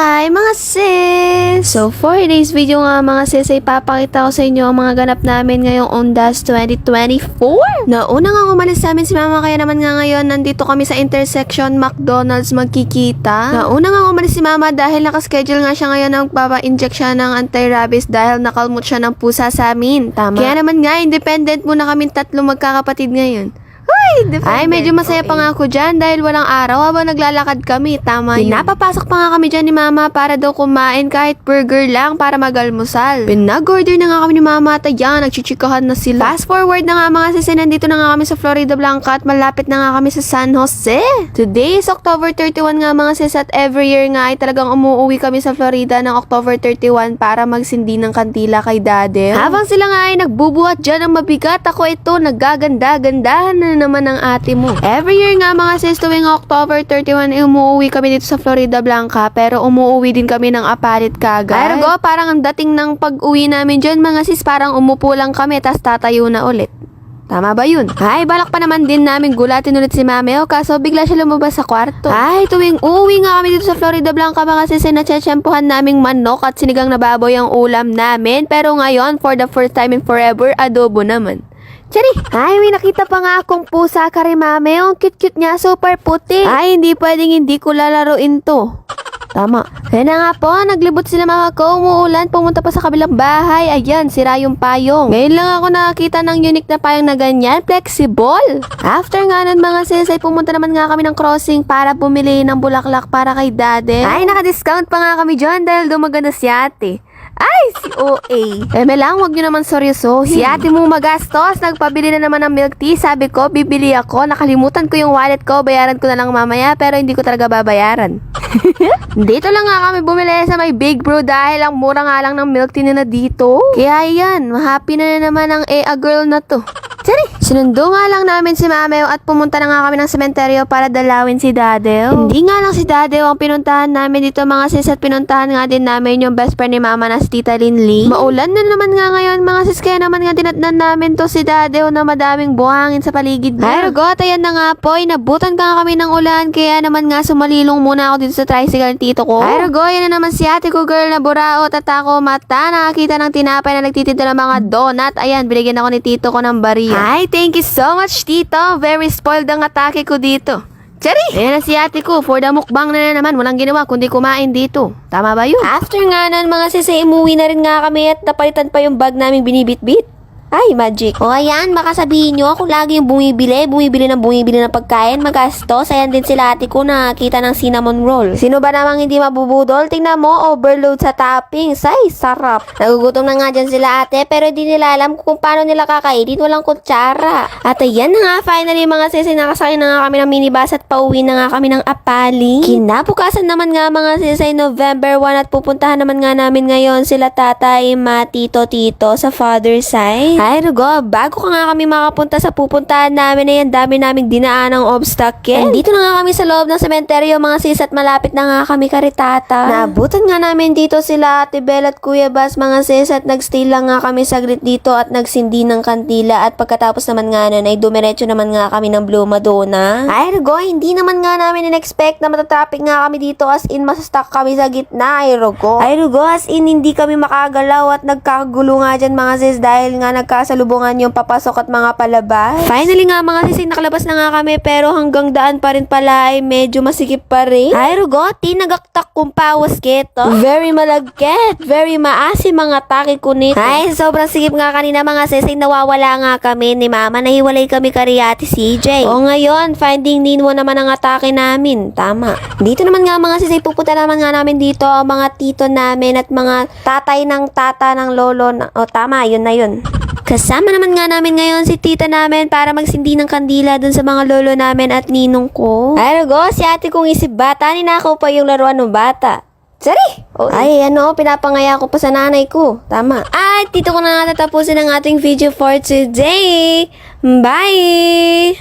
Hi mga sis! So for today's video nga mga sis ay papakita ko sa inyo ang mga ganap namin ngayong Undas 2024. Nauna nga umalis sa amin si mama kaya naman nga ngayon nandito kami sa intersection McDonald's magkikita. Nauna nga umalis si mama dahil nakaschedule nga siya ngayon na magpapa-inject siya ng anti-rabies dahil nakalmot siya ng pusa sa amin. Tama. Kaya naman nga independent muna kami tatlo magkakapatid ngayon. Ay, medyo masaya pa nga ako dyan dahil walang araw habang naglalakad kami. Tama yun. Pinapapasok pa nga kami dyan ni mama para daw kumain kahit burger lang para magalmusal. Pinag-order na nga kami ni mama at ayan, nagchichikahan na sila. Fast forward na nga mga sis, nandito na nga kami sa Florida Blanca at malapit na nga kami sa San Jose. Today is October 31 nga mga sis at every year nga ay talagang umuwi kami sa Florida ng October 31 para magsindi ng kandila kay Daddy. Habang sila nga ay nagbubuhat dyan ng mabigat, ako ito naggaganda-gandahan na naman ng ate mo. Every year nga mga sis tuwing October 31 ay umuwi kami dito sa Florida Blanca pero umuwi din kami ng apalit kagad. Ergo parang ang dating ng pag-uwi namin dyan mga sis parang umupo lang kami tas tatayo na ulit. Tama ba yun? Ay, balak pa naman din namin gulatin ulit si mami o kaso bigla siya lumabas sa kwarto. Ay, tuwing uuwi nga kami dito sa Florida Blanca mga sis ay natsyempohan naming manok at sinigang na baboy ang ulam namin pero ngayon for the first time in forever adobo naman. Chari! Ay, may nakita pa nga akong pusa karimame. Ang cute-cute niya, super puti. Ay, hindi pwedeng hindi ko lalaruin to. Tama. Kaya na nga po, naglibot sila mga ko, umuulan, pumunta pa sa kabilang bahay. Ayan, sira yung payong. Ngayon lang ako nakakita ng unique na payong na ganyan, flexible. After nga nun mga sis, ay pumunta naman nga kami ng crossing para bumili ng bulaklak para kay Daddy. Ay, naka-discount pa nga kami dyan dahil dumaganda si ate. Ay, si OA. Lang, wag nyo naman seryosohin. Si ate mong magastos, nagpabili na naman ng milk tea. Sabi ko, bibili ako. Nakalimutan ko yung wallet ko. Bayaran ko na lang mamaya, pero hindi ko talaga babayaran. Dito lang nga kami bumili sa may Big Bro dahil ang mura nga lang ng milk tea na dito. Kaya yan, happy na naman ang a girl na to. Sorry. Sinundo nga lang namin si Mameo at pumunta na nga kami ng sementeryo para dalawin si Dadeo. Hindi nga lang si Dadeo ang pinuntahan namin dito mga sis at pinuntahan nga din namin yung best friend ni Mama na si Tita Linling. Maulan na naman nga ngayon mga sis kaya naman nga dinatnan namin to si Dadeo na madaming buhangin sa paligid niya. Ay rugot, ayan na nga po, inabutan ka nga kami ng ulan kaya naman nga sumalilong muna ako dito sa tricycle ng tito ko. Ay rugot, yan na naman si ate ko girl na buraot at ako mata nakakita ng tinapay na nagtitinda ng mga donut. Ayan, binigyan ako ni tito ko ng bariya. Ay, thank you so much, Tito. Very spoiled ang atake ko dito. Chari! Ayan na si ate ko. For the mukbang na naman. Walang ginawa kundi kumain dito. Tama ba yun? After nga nun, mga sisi, umuwi na rin nga kami at napalitan pa yung bag naming binibit-bit. Ay, magic. O ayan, baka sabihin nyo ako lagi yung bumibili ng pagkain, magastos. Ayan din sila ate ko nakakita ng cinnamon roll. Sino ba namang hindi mabubudol? Tingnan mo, overload sa toppings. Ay, sarap. Nagugutom na nga dyan sila ate, pero di nila alam kung paano nila kakainin. Walang kutsara. At ayan na nga, finally mga sisi, nakasakay na nga kami ng minibus at pauwi na nga kami ng Apali. Kinabukasan naman nga mga sisi, November 1 at pupuntahan naman nga namin ngayon sila tatay, tito sa father side. Ay, rugo, bago ka nga kami makapunta sa pupuntahan namin ay ang dami naming dinaan ng obstacle. Dito na nga kami sa loob ng sementeryo mga sis at malapit na nga kami karitata. Naabutan nga namin dito sila Ate Bel at Kuya Bas mga sis at nagstay lang nga kami saglit dito at nagsindi ng kandila at pagkatapos naman nga nun ay dumiretso naman nga kami ng Blue Madonna. Ay, rugo, hindi naman nga namin in-expect na matatraffic nga kami dito as in masastuck kami sa gitna. Ay, rugo, as in hindi kami makagalaw at nagkagulo nga dyan mga sis dahil nga kasalubungan yung papasok at mga palabas. Finally nga mga sisig nakalabas na nga kami pero hanggang daan pa rin pala ay medyo masikip pa rin. Ay rugoti, nagaktak kung pawas keto. Very malagkit, very maasim mga taki kunit. Ay, sobrang sikip nga kanina mga sisig nawawala nga kami ni mama. Nahiwalay kami kay Ate CJ. O ngayon, finding Ninwo naman ang atake namin. Tama. Dito naman nga mga sisig pupunta naman nga namin dito ang mga tito namin at mga tatay ng tata ng lolo. O tama, yun na yun. Kasama naman nga namin ngayon si tita namin para magsindi ng kandila dun sa mga lolo namin at ninong ko. Ay, rugo, si ate kong isip bata, ninakaw pa yung laruan ng bata. Sorry! Ay, pinapangaya ko pa sa nanay ko. Tama. Ay, dito ko na nga tatapusin ang ating video for today. Bye!